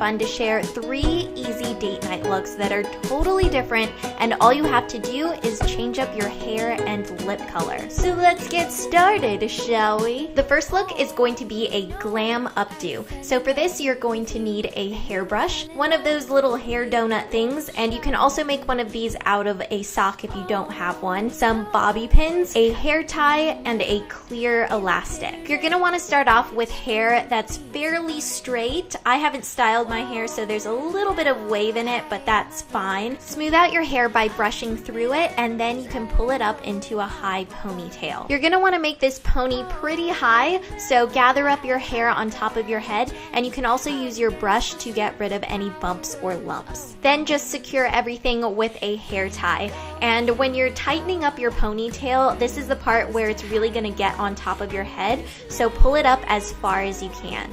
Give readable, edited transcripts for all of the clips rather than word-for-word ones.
fun to share 3 easy date night looks that are totally different, and all you have to do is change up your hair and lip color. So let's get started, shall we? The first look is going to be a glam updo. So for this, you're going to need a hairbrush, one of those little hair donut things, and you can also make one of these out of a sock if you don't have one, some bobby pins, a hair tie, and a clear elastic. You're gonna want to start off with hair that's fairly straight. I haven't styled my hair, so there's a little bit of wave in it, but that's fine. Smooth out your hair by brushing through it, and then you can pull it up into a high ponytail. You're gonna want to make this pony pretty high, so gather up your hair on top of your head, and you can also use your brush to get rid of any bumps or lumps. Then just secure everything with a hair tie. And when you're tightening up your ponytail, this is the part where it's really gonna get on top of your head, so pull it up as far as you can.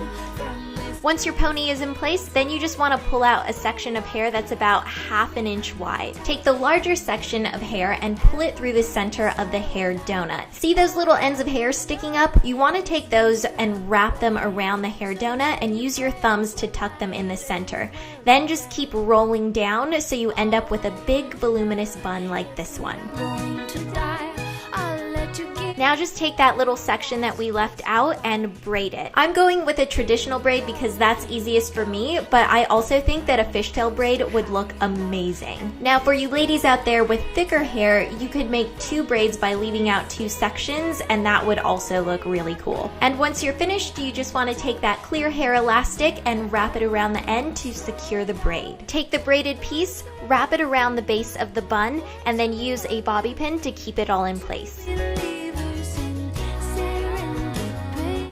Once your pony is in place, then you just want to pull out a section of hair that's about 1/2 inch wide. Take the larger section of hair and pull it through the center of the hair donut. See those little ends of hair sticking up? You want to take those and wrap them around the hair donut and use your thumbs to tuck them in the center. Then just keep rolling down so you end up with a big voluminous bun like this one. Now just take that little section that we left out and braid it. I'm going with a traditional braid because that's easiest for me, but I also think that a fishtail braid would look amazing. Now for you ladies out there with thicker hair, you could make 2 braids by leaving out 2 sections, and that would also look really cool. And once you're finished, you just want to take that clear hair elastic and wrap it around the end to secure the braid. Take the braided piece, wrap it around the base of the bun, and then use a bobby pin to keep it all in place.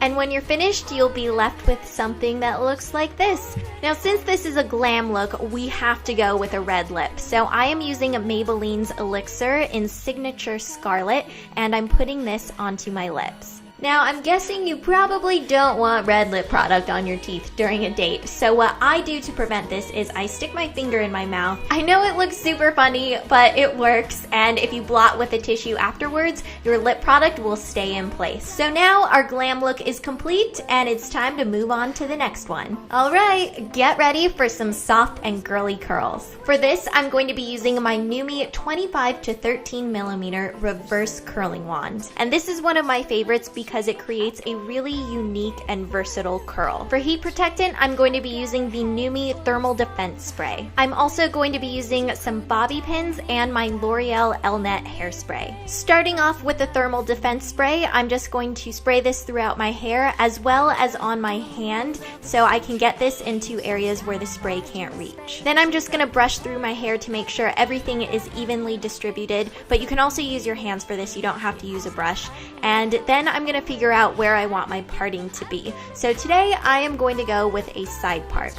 And when you're finished, you'll be left with something that looks like this. Now, since this is a glam look, we have to go with a red lip. So I am using Maybelline's Elixir in Signature Scarlet, and I'm putting this onto my lips. Now, I'm guessing you probably don't want red lip product on your teeth during a date, so what I do to prevent this is I stick my finger in my mouth. I know it looks super funny, but it works, and if you blot with a tissue afterwards, your lip product will stay in place. So now our glam look is complete, and it's time to move on to the next one. Alright, get ready for some soft and girly curls. For this, I'm going to be using my Numi 25 to 13 millimeter reverse curling wand, and this is one of my favorites because it creates a really unique and versatile curl. For heat protectant, I'm going to be using the Numi Thermal Defense Spray. I'm also going to be using some bobby pins and my L'Oreal Elnet hairspray. Starting off with the Thermal Defense Spray, I'm just going to spray this throughout my hair as well as on my hand so I can get this into areas where the spray can't reach. Then I'm just going to brush through my hair to make sure everything is evenly distributed, but you can also use your hands for this, you don't have to use a brush. And then I'm going to figure out where I want my parting to be. So today I am going to go with a side part.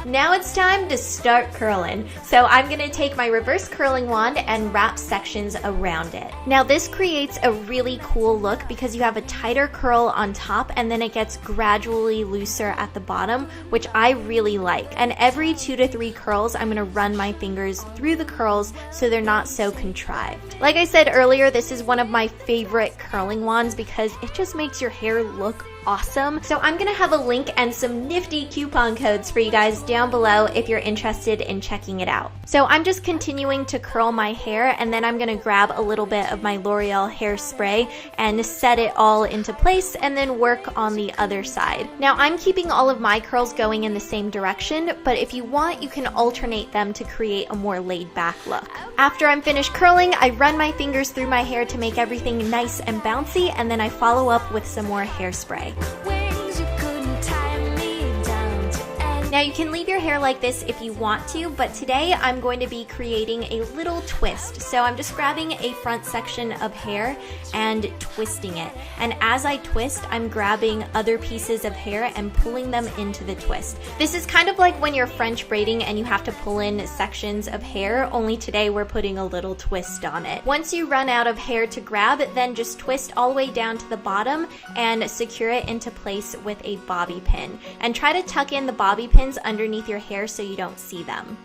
Now it's time to start curling. So I'm going to take my reverse curling wand and wrap sections around it. Now this creates a really cool look because you have a tighter curl on top and then it gets gradually looser at the bottom, which I really like. And every 2 to 3 curls, I'm going to run my fingers through the curls so they're not so contrived. Like I said earlier, this is one of my favorite curling wands because it just makes your hair look awesome. So I'm gonna have a link and some nifty coupon codes for you guys down below if you're interested in checking it out. So I'm just continuing to curl my hair, and then I'm gonna grab a little bit of my L'Oreal hairspray and set it all into place and then work on the other side. Now I'm keeping all of my curls going in the same direction, but if you want, you can alternate them to create a more laid back look. After I'm finished curling, I run my fingers through my hair to make everything nice and bouncy, and then I follow up with some more hairspray. Now you can leave your hair like this if you want to, but today I'm going to be creating a little twist. So I'm just grabbing a front section of hair and twisting it. And as I twist, I'm grabbing other pieces of hair and pulling them into the twist. This is kind of like when you're French braiding and you have to pull in sections of hair, only today we're putting a little twist on it. Once you run out of hair to grab, then just twist all the way down to the bottom and secure it into place with a bobby pin. And try to tuck in the bobby pins underneath your hair so you don't see them.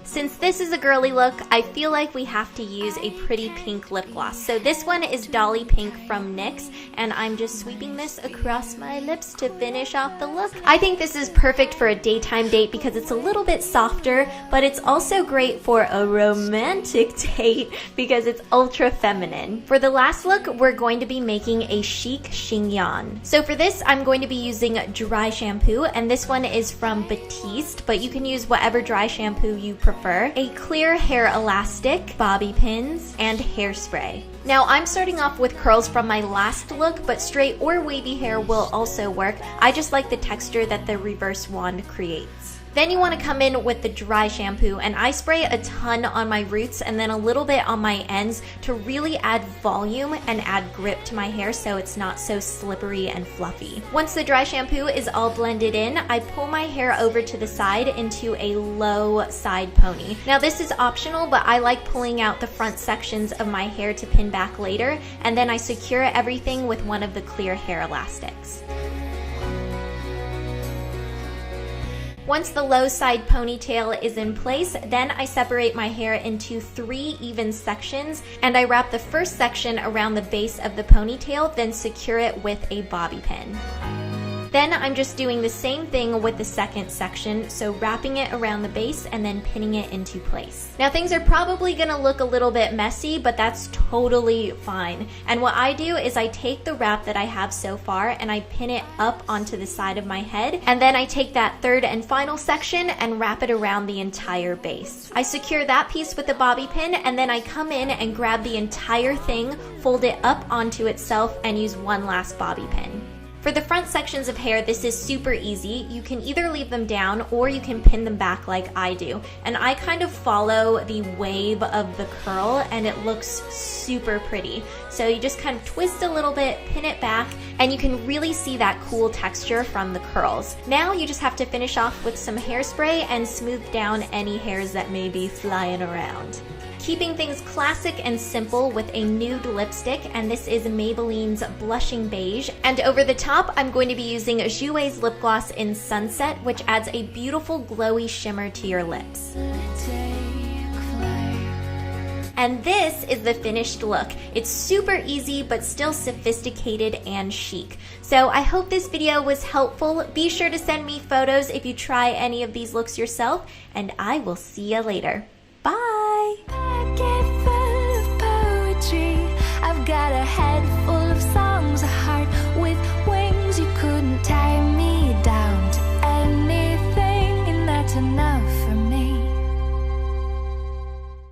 Since this is a girly look, I feel like we have to use a pretty pink lip gloss. So this one is Dolly Pink from NYX, and I'm just sweeping this across my lips to finish off the look. I think this is perfect for a daytime date because it's a little bit softer, but it's also great for a romantic date because it's ultra feminine. For the last look, we're going to be making a chic chignon. So for this, I'm going to be using dry shampoo, and this one is from Batiste, but you can use whatever dry shampoo you prefer. A clear hair elastic, bobby pins, and hairspray. Now I'm starting off with curls from my last look, but straight or wavy hair will also work. I just like the texture that the reverse wand creates. Then you want to come in with the dry shampoo, and I spray a ton on my roots and then a little bit on my ends to really add volume and add grip to my hair so it's not so slippery and fluffy. Once the dry shampoo is all blended in, I pull my hair over to the side into a low side pony. Now this is optional, but I like pulling out the front sections of my hair to pin back later, and then I secure everything with one of the clear hair elastics. Once the low side ponytail is in place, then I separate my hair into 3 even sections, and I wrap the first section around the base of the ponytail, then secure it with a bobby pin. Then I'm just doing the same thing with the second section, so wrapping it around the base and then pinning it into place. Now things are probably gonna look a little bit messy, but that's totally fine. And what I do is I take the wrap that I have so far and I pin it up onto the side of my head, and then I take that third and final section and wrap it around the entire base. I secure that piece with the bobby pin, and then I come in and grab the entire thing, fold it up onto itself, and use one last bobby pin. For the front sections of hair, this is super easy. You can either leave them down or you can pin them back like I do. And I kind of follow the wave of the curl and it looks super pretty. So you just kind of twist a little bit, pin it back, and you can really see that cool texture from the curls. Now you just have to finish off with some hairspray and smooth down any hairs that may be flying around. Keeping things classic and simple with a nude lipstick, and this is Maybelline's Blushing Beige. And over the top, I'm going to be using Jouer's lip gloss in Sunset, which adds a beautiful glowy shimmer to your lips. And this is the finished look. It's super easy, but still sophisticated and chic. So I hope this video was helpful. Be sure to send me photos if you try any of these looks yourself, and I will see you later. Bye!